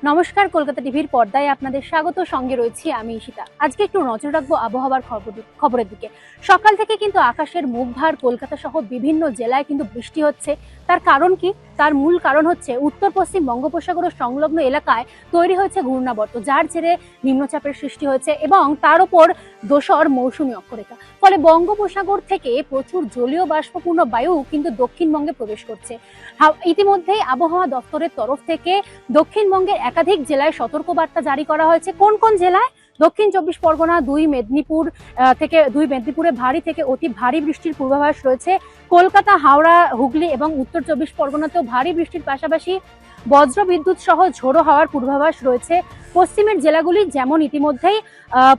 নমস্কার, কলকাতা টিভির পর্দায় আপনাদের স্বাগত। সঙ্গে রয়েছি আমি ঈশিতা। আজকে একটু নজর রাখবো আবহাওয়ার খবরের দিকে। সকাল থেকে কিন্তু আকাশের মুখভার কলকাতা সহ বিভিন্ন জেলায় কিন্তু বৃষ্টি হচ্ছে। তার কারণ কি? তার মূল কারণ হচ্ছে উত্তর পশ্চিম বঙ্গোপসাগর সংলগ্ন এলাকায় তৈরি হয়েছে ঘূর্ণাবর্ত, যার জেরে নিম্নচাপের সৃষ্টি হয়েছে এবং তার উপর দোসর মৌসুমী অক্ষরেখা। ফলে বঙ্গোপসাগর থেকে প্রচুর জলীয় বাষ্পপূর্ণ বায়ু কিন্তু দক্ষিণবঙ্গে প্রবেশ করছে। ইতিমধ্যেই আবহাওয়া দপ্তরের তরফ থেকে দক্ষিণবঙ্গের একাধিক জেলায় সতর্কবার্তা জারি করা হয়েছে। কোন কোন জেলায়? দক্ষিণ চব্বিশ পরগনা, দুই মেদিনীপুরে ভারী থেকে অতি ভারী বৃষ্টির পূর্বাভাস রয়েছে। কলকাতা, হাওড়া, হুগলি এবং উত্তর চব্বিশ পরগনাতেও ভারী বৃষ্টির পাশাপাশি বজ্র বিদ্যুৎ সহ ঝোড়ো হাওয়ার পূর্বাভাস রয়েছে। পশ্চিমের জেলাগুলি যেমন ইতিমধ্যেই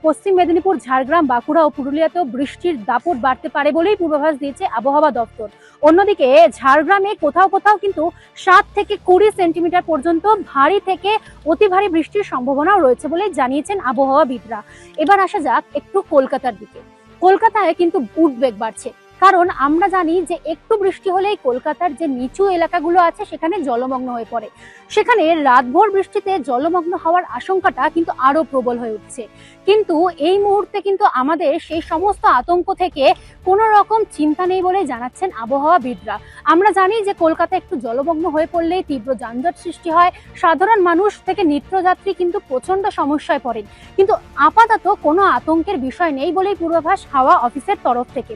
পশ্চিম মেদিনীপুর, ঝাড়গ্রাম, বাঁকুড়া ও পুরুলিয়াতেও বৃষ্টির দাপট বাড়তে পারে বলেই পূর্বাভাস দিয়েছে আবহাওয়া দপ্তর। অন্যদিকে ঝাড়গ্রামে কোথাও কোথাও কিন্তু 7 থেকে 20 সেন্টিমিটার পর্যন্ত ভারী থেকে অতি ভারী বৃষ্টির সম্ভাবনাও রয়েছে বলে জানিয়েছেন আবহাওয়াবিদরা। এবার আসা যাক একটু কলকাতার দিকে। কলকাতায় কিন্তু উদ্বেগ বাড়ছে, কারণ আমরা জানি যে একটু বৃষ্টি হলেই কলকাতার যে নিচু এলাকাগুলো আছে সেখানে জলমগ্ন হয়ে পড়ে। সেখানে রাতভর বৃষ্টিতে জলমগ্ন হওয়ার আশঙ্কাটা কিন্তু আরো প্রবল হয়ে উঠছে। কিন্তু এই মুহূর্তে কিন্তু আমাদের সেই সমস্ত আতঙ্ক থেকে কোনো রকম চিন্তা নেই বলে জানাচ্ছেন আবহাওয়াবিদরা। আমরা জানি যে কলকাতা একটু জলমগ্ন হয়ে পড়লেই তীব্র যানজট সৃষ্টি হয়, সাধারণ মানুষ থেকে নিত্যযাত্রী কিন্তু প্রচন্ড সমস্যায় পড়েন। কিন্তু আপাতত কোনো আতঙ্কের বিষয় নেই বলেই পূর্বাভাস হাওয়া অফিসের তরফ থেকে।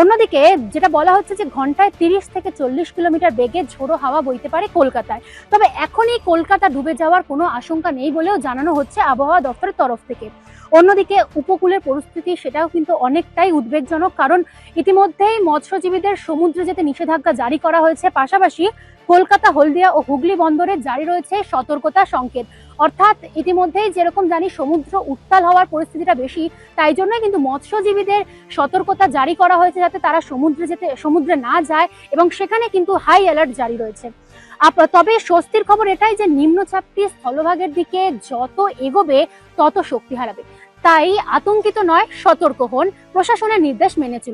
অন্যদিকে যেটা বলা হচ্ছে যে ঘন্টায় 30 থেকে 40 কিলোমিটার বেগে ঝোড়ো হাওয়া বইতে পারে কলকাতায়। তবে এখনই কলকাতা ডুবে যাওয়ার কোনো আশঙ্কা নেই বলেও জানানো হচ্ছে আবহাওয়া দপ্তরের তরফ থেকে। অন্যদিকে উপকূলের পরিস্থিতি সেটাও কিন্তু অনেকটাই উদ্বেগজনক, কারণ ইতিমধ্যেই মৎস্যজীবীদের সমুদ্রে যেতে নিষেধাজ্ঞা জারি করা হয়েছে। পাশাপাশি কলকাতা, হলদিয়া ও হুগলি বন্দরে জারি রয়েছে সতর্কতা সংকেত। অর্থাৎ ইতিমধ্যেই যেরকম জানি সমুদ্র উত্তাল হওয়ার পরিস্থিতিটা বেশি, তাই জন্যই কিন্তু মৎস্যজীবীদের সতর্কতা জারি করা হয়েছে যাতে তারা সমুদ্রে না যায়, এবং সেখানে কিন্তু হাই অ্যালার্ট জারি রয়েছে। তবে স্বস্তির খবর এটাই যে নিম্নচাপটি স্থলভাগের দিকে যত এগোবে তত শক্তি হারাবে। তাই আতঙ্কিত নয়, সতর্ক হন, প্রশাসনের নির্দেশ মেনে চলুন।